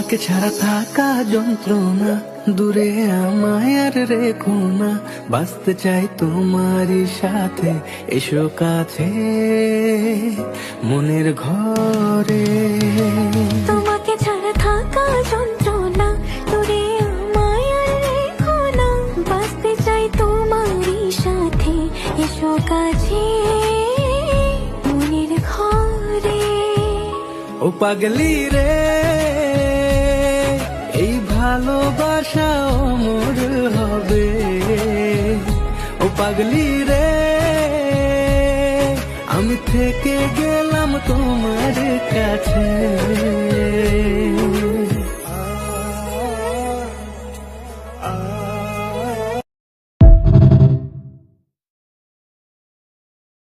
তোমাকে ছাড়া থাকা যন্ত্রণা, দূরে আমায় আর রেখো না, বাঁচতে চাই তোমারই সাথে, এসো কাছে মনের ঘরে। তোমাকে ছাড়া থাকা যন্ত্রণা, দূরে আমায় আর রেখো না, বাঁচতে চাই তোমারই সাথে, এসো কাছে মনের ঘরে। ও পাগলি রে, এই ভালোবাসা অমর হবে। ও পাগলি রে, আমি থেকে গেলাম তোমার কাছে।